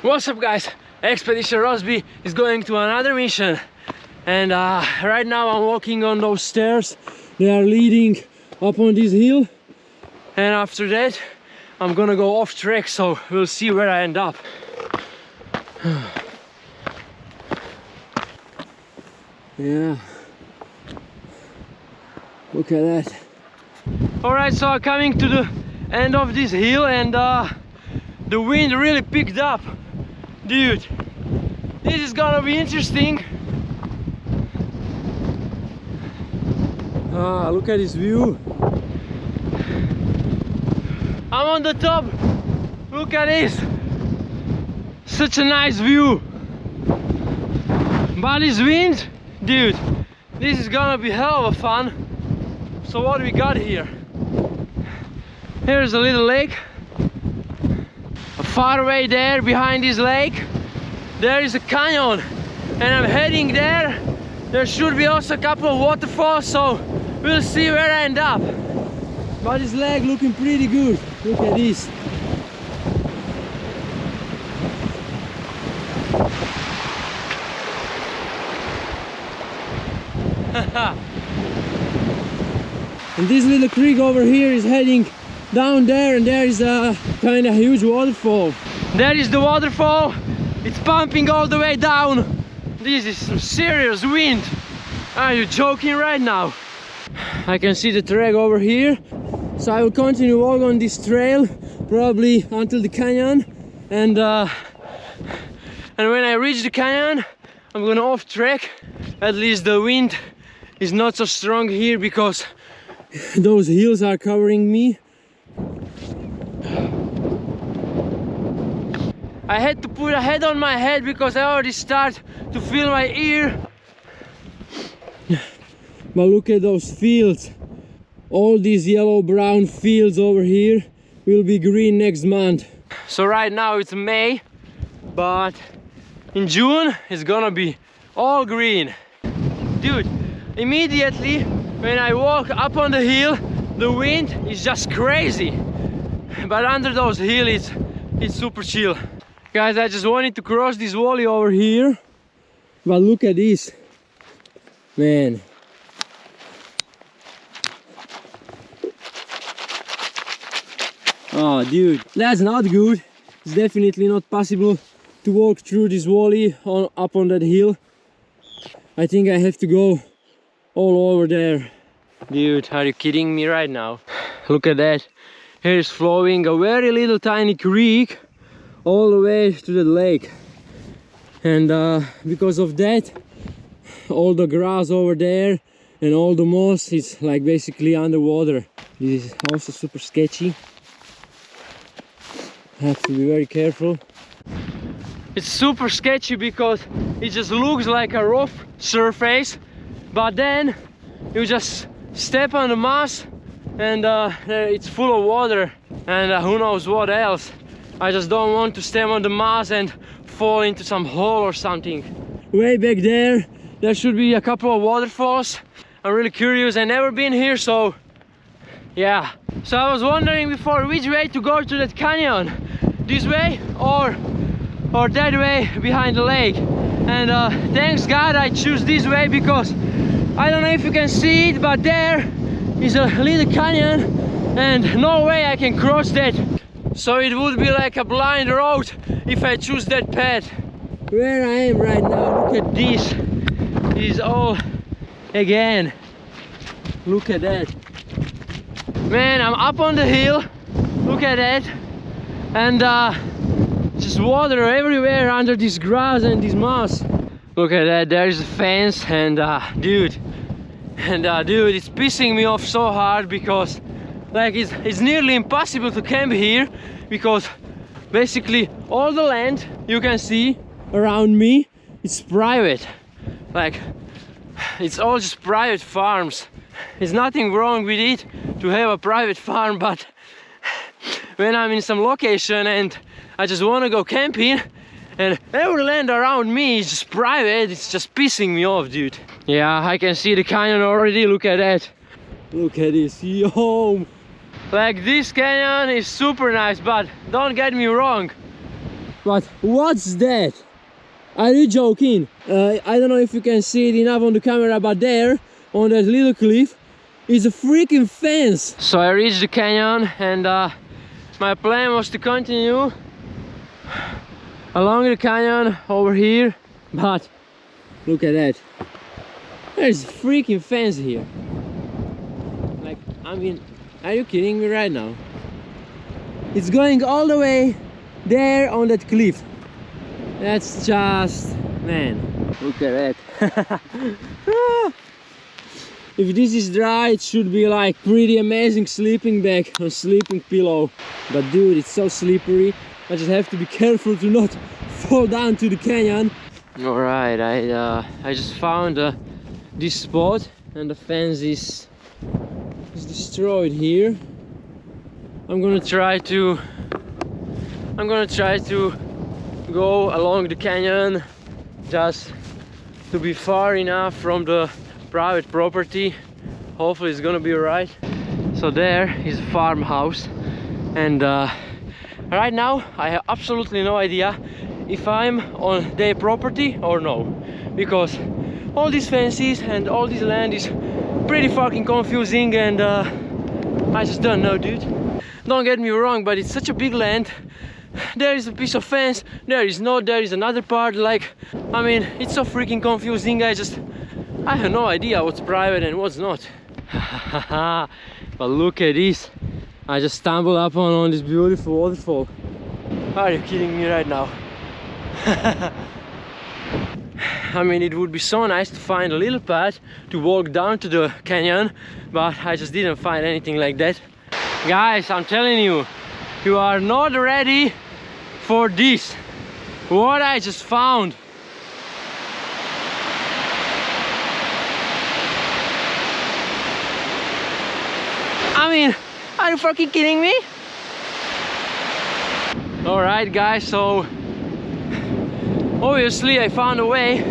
What's up, guys? Expedition Rosby is going to another mission, and right now I'm walking on those stairs. They are leading up on this hill, and after that I'm gonna go off track, so we'll see where I end up. Yeah, look at that. Alright, so I'm coming to the end of this hill, and the wind really picked up. Dude, this is gonna be interesting. Look at this view. I'm on the top. Look at this. Such a nice view. But this wind, dude, this is gonna be hell of a fun. So what do we got here? Here's a little lake. Far away there, behind this lake, there is a canyon, and I'm heading there. There should be also a couple of waterfalls, so we'll see where I end up. But this lake looking pretty good. Look at this. And this little creek over here is heading down there, and there is a kind of huge waterfall. There is the waterfall. It's pumping all the way down. This is some serious wind. Are you joking right now? I can see the track over here, so I will continue walk on this trail probably until the canyon, and when I reach the canyon I'm gonna off track. At least the wind is not so strong here because those hills are covering me. I had to put a head on my head because I already start to feel my ear. But look at those fields. All these yellow-brown fields over here will be green next month. So right now it's May, but in June it's gonna be all green. Dude, immediately when I walk up on the hill, the wind is just crazy. But under those hills it's super chill. Guys, I just wanted to cross this valley over here, but look at this, man. Oh dude, that's not good. It's definitely not possible to walk through this valley up on that hill. I think I have to go all over there. Dude, are you kidding me right now? Look at that. Here is flowing a very little tiny creek all the way to the lake, and because of that all the grass over there and all the moss is like basically underwater. This is also super sketchy. Have to be very careful. It's super sketchy because it just looks like a rough surface, but then you just step on the moss and it's full of water, and who knows what else. I just don't want to step on the moss and fall into some hole or something. Way back there, there should be a couple of waterfalls. I'm really curious. I've never been here, so yeah. So I was wondering before which way to go to that canyon. This way or that way behind the lake. And thanks God I choose this way, because I don't know if you can see it, but there is a little canyon and no way I can cross that. So it would be like a blind road if I choose that path. Where I am right now, look at this. It is all again. Look at that. Man, I'm up on the hill. Look at that. And just water everywhere under this grass and this moss. Look at that, there is a fence, and dude, it's pissing me off so hard because like it's nearly impossible to camp here, because basically all the land you can see around me is private. Like it's all just private farms. There's nothing wrong with it to have a private farm, but when I'm in some location and I just want to go camping and every land around me is just private, it's just pissing me off, dude. Yeah, I can see the canyon already. Look at that. Look at this. Yo! Like, this canyon is super nice, but don't get me wrong, But what's that? Are you joking? I don't know if you can see it enough on the camera, but there, on that little cliff, is a freaking fence. So I reached the canyon, and my plan was to continue along the canyon over here, but look at that. There's a freaking fence here. Like, I mean, are you kidding me right now? It's going all the way there on that cliff. That's just, man, look at that. If this is dry, it should be like pretty amazing sleeping bag or sleeping pillow. But dude, it's so slippery. I just have to be careful to not fall down to the canyon. All right, I just found this spot, and the fence is destroyed here. I'm gonna try to go along the canyon just to be far enough from the private property. Hopefully it's gonna be alright. So there is a farmhouse, and right now I have absolutely no idea if I'm on their property or no, because all these fences and all this land is pretty fucking confusing, and I just don't know, dude. Don't get me wrong, but it's such a big land. There is a piece of fence, there is another part. Like, I mean, it's so freaking confusing. I have no idea what's private and what's not. But look at this. I just stumbled upon on this beautiful waterfall. Are you kidding me right now? I mean, it would be so nice to find a little path to walk down to the canyon, but I just didn't find anything like that. Guys, I'm telling you, you are not ready for this. What I just found. I mean, are you fucking kidding me? Alright guys, so obviously I found a way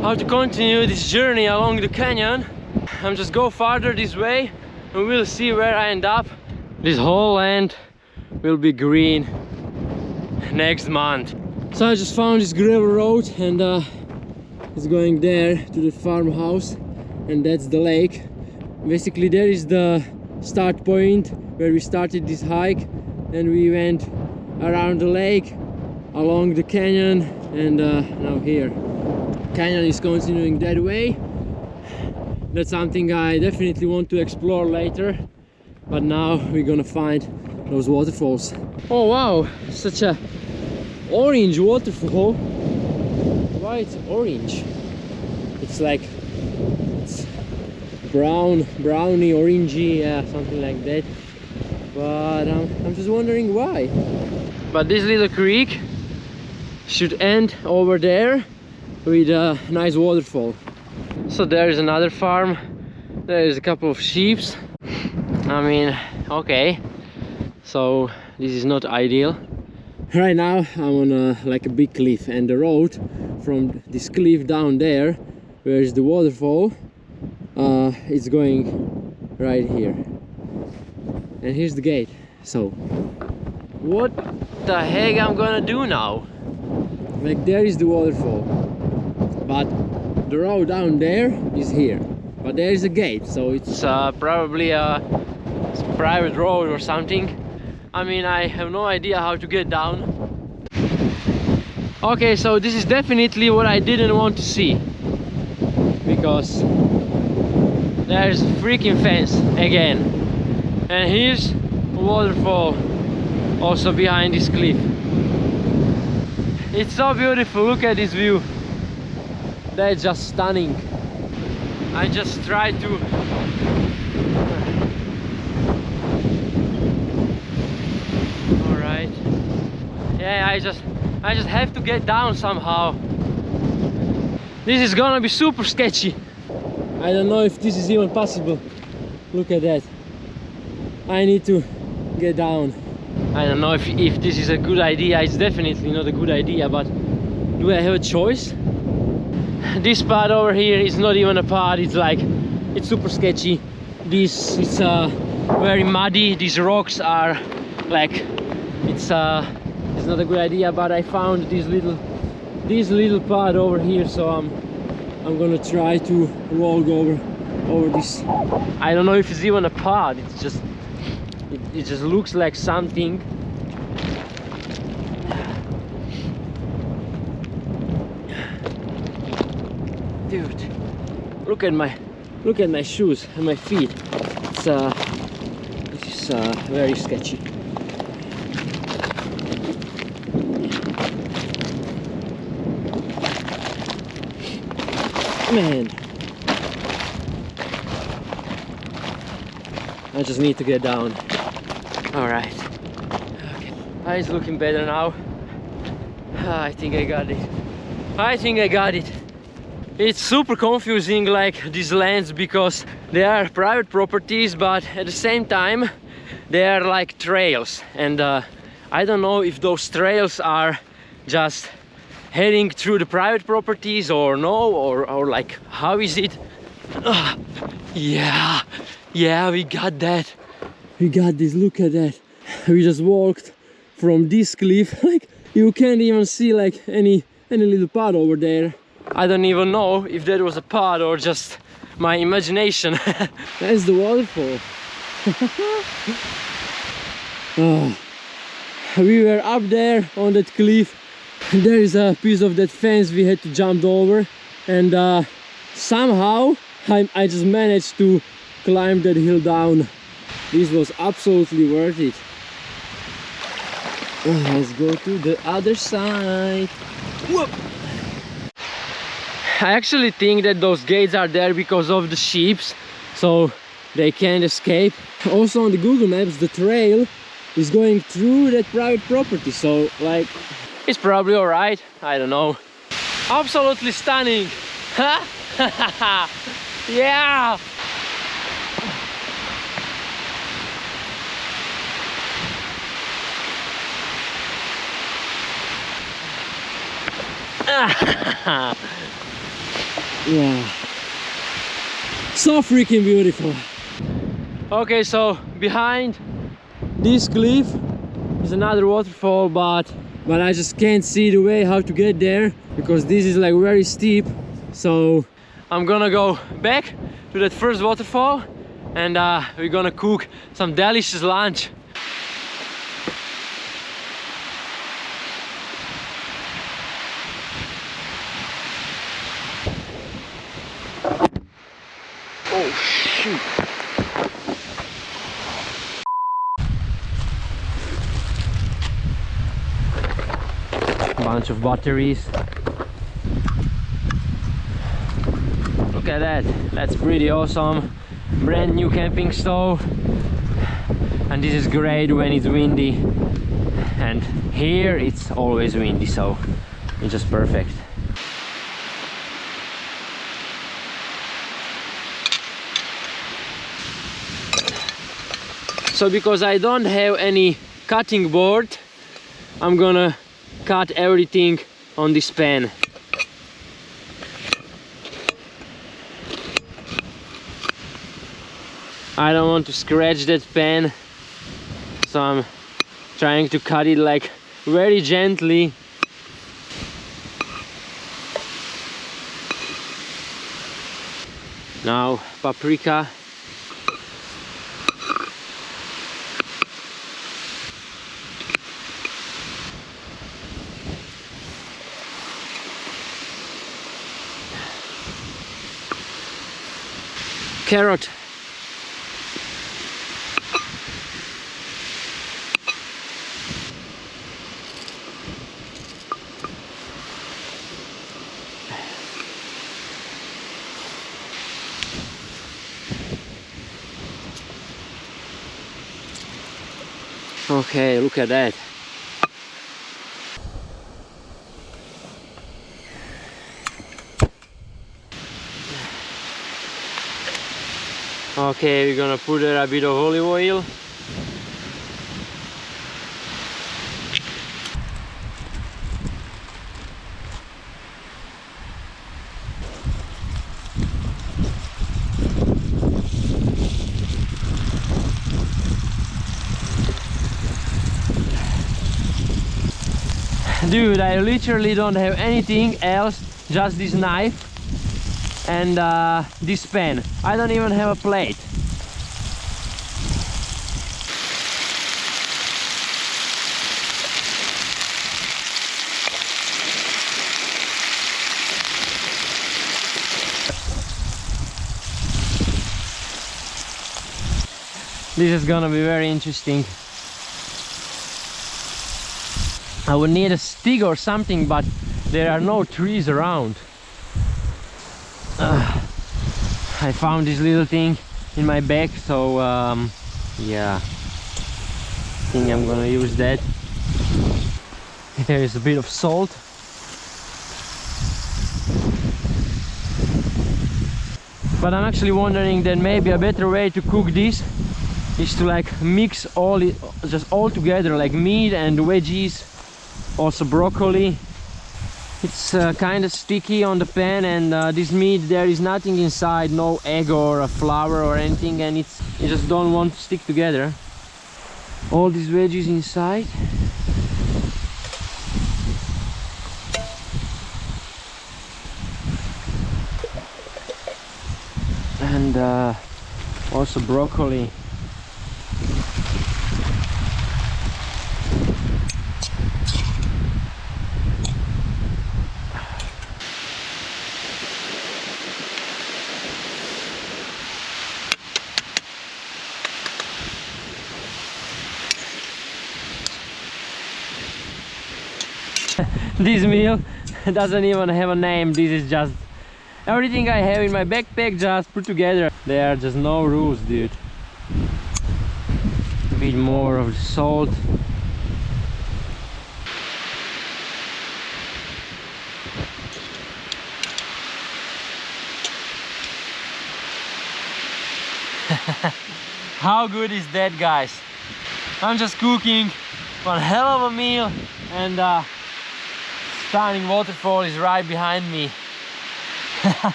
how to continue this journey along the canyon. I'm just go farther this way and we'll see where I end up. This whole land will be green next month. So I just found this gravel road, and it's going there to the farmhouse, and that's the lake. Basically there is the start point where we started this hike, and we went around the lake, along the canyon, and now here. Canyon is continuing that way. That's something I definitely want to explore later, but now we're gonna find those waterfalls. Oh wow, such a orange waterfall. Why it's orange? It's like it's browny, orangey, yeah, something like that. But I'm just wondering why. But this little creek should end over there with a nice waterfall. So there is another farm. There is a couple of sheep. I mean, okay. So this is not ideal. Right now I'm on like a big cliff, and the road from this cliff down there, where is the waterfall, it's going right here. And here's the gate. So what the heck I'm gonna do now? Like, there is the waterfall, but the road down there is here, but there is a gate, so it's probably a private road or something. I mean, I have no idea how to get down. Okay, so this is definitely what I didn't want to see, because there's a freaking fence again, and here's a waterfall also behind this cliff. It's so beautiful. Look at this view. That's just stunning. I just tried to alright. Yeah, I just have to get down somehow. This is gonna be super sketchy. I don't know if this is even possible. Look at that. I need to get down. I don't know if this is a good idea. It's definitely not a good idea, but do I have a choice? This part over here is not even a part. It's like, it's super sketchy. It's very muddy. These rocks are like, it's it's not a good idea, but I found this little path over here, so I'm gonna try to walk over this. I don't know if it's even a path, it just looks like something. Dude, look at my shoes and my feet. This is very sketchy. Man, I just need to get down. All right. Okay. It's looking better now. I think I got it. I think I got it. It's super confusing, like these lands, because they are private properties, but at the same time they are like trails, and I don't know if those trails are just heading through the private properties or no, or like how is it? Yeah, we got that. We got this, look at that. We just walked from this cliff, like you can't even see like any little path over there. I don't even know if that was a path or just my imagination. That's the waterfall. Oh, we were up there on that cliff. There is a piece of that fence we had to jump over, and somehow I just managed to climb that hill down. This was absolutely worth it. Let's go to the other side. Whoop. I actually think that those gates are there because of the sheep, so they can't escape. Also on the Google Maps, the trail is going through that private property, so like it's probably all right. I don't know. Absolutely stunning. Yeah. Yeah, so freaking beautiful. Okay, so behind this cliff is another waterfall, but I just can't see the way how to get there because this is like very steep. So I'm gonna go back to that first waterfall, and we're gonna cook some delicious lunch. Oh shoot. Bunch of batteries. Look at that. That's pretty awesome. Brand new camping stove. And this is great when it's windy. And here it's always windy, so it's just perfect. So because I don't have any cutting board, I'm gonna cut everything on this pan. I don't want to scratch that pan, so I'm trying to cut it like very gently. Now paprika. Carrot. Okay, look at that. Okay, we're gonna put a bit of olive oil. Dude, I literally don't have anything else, just this knife and this pan. I don't even have a plate. This is gonna be very interesting. I would need a stick or something, but there are no trees around. I found this little thing in my bag, so yeah, I think I'm gonna use that. There is a bit of salt. But I'm actually wondering that maybe a better way to cook this is to like mix just all together, like meat and veggies, also broccoli. It's kind of sticky on the pan, and this meat, there is nothing inside, no egg or a flour or anything, and you just don't want to stick together. All these veggies inside. And also broccoli. This meal doesn't even have a name. This is just everything I have in my backpack, just put together. There are just no rules, dude. A bit more of the salt. How good is that, guys? I'm just cooking one hell of a meal, and stunning waterfall is right behind me.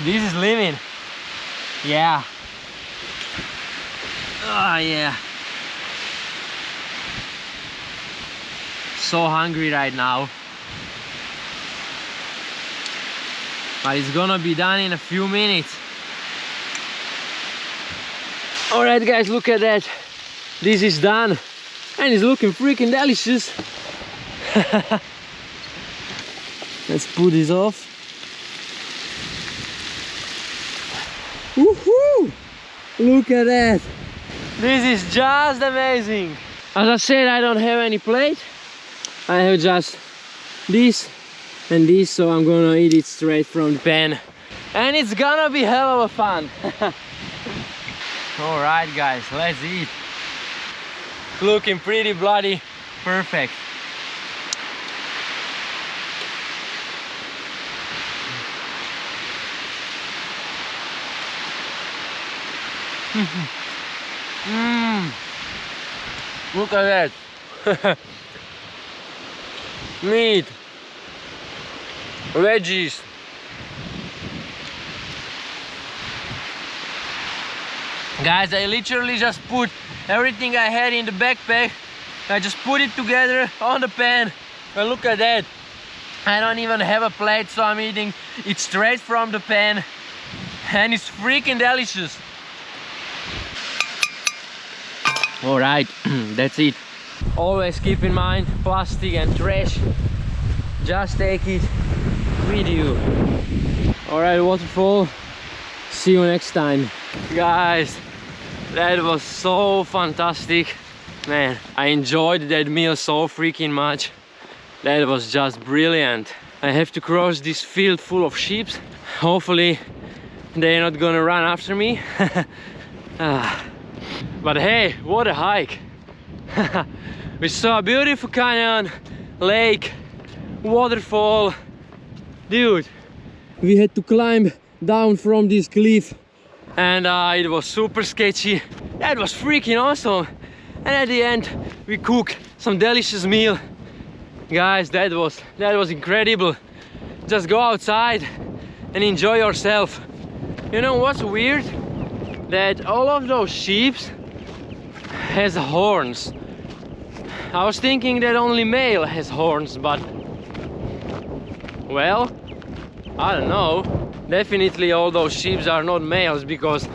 This is living. Yeah. Oh yeah. So hungry right now. But it's gonna be done in a few minutes. Alright guys, look at that. This is done. And it's looking freaking delicious. Let's put this off. Woohoo! Look at that. This is just amazing. As I said, I don't have any plate. I have just this and this, so I'm gonna eat it straight from the pan. And it's gonna be hell of a fun. Alright guys, let's eat. Looking pretty bloody perfect. Look at that. Meat, veggies, guys, I literally just put everything I had in the backpack. I just put it together on the pan, and look at that. I don't even have a plate, so I'm eating it straight from the pan, and it's freaking delicious. Alright, that's it. Always keep in mind, plastic and trash, just take it with you. Alright, waterfall, see you next time. Guys, that was so fantastic. Man, I enjoyed that meal so freaking much. That was just brilliant. I have to cross this field full of sheep. Hopefully they're not gonna run after me. But hey, what a hike. We saw a beautiful canyon, lake, waterfall. Dude, we had to climb down from this cliff, and it was super sketchy. That was freaking awesome. And at the end we cooked some delicious meal. Guys, that was incredible. Just go outside and enjoy yourself. You know what's weird? That all of those sheep has horns, I was thinking that only male has horns, but well, I don't know. Definitely all those sheep are not males because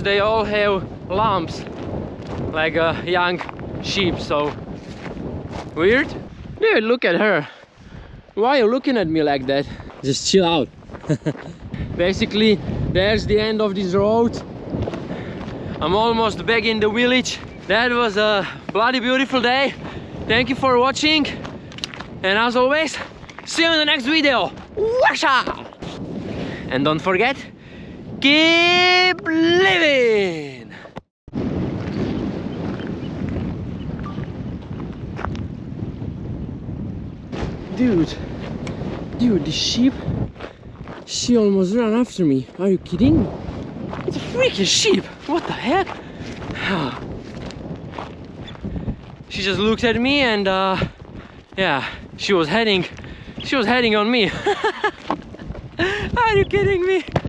they all have lumps like a young sheep. So weird. Dude, look at her. Why are you looking at me like that? Just chill out. Basically, there's the end of this road. I'm almost back in the village. That was a bloody beautiful day. Thank you for watching. And as always, see you in the next video. Washa! And don't forget, keep living! Dude, the sheep, she almost ran after me. Are you kidding? It's a freaking sheep. What the heck? She just looked at me and yeah, she was heading on me. Are you kidding me?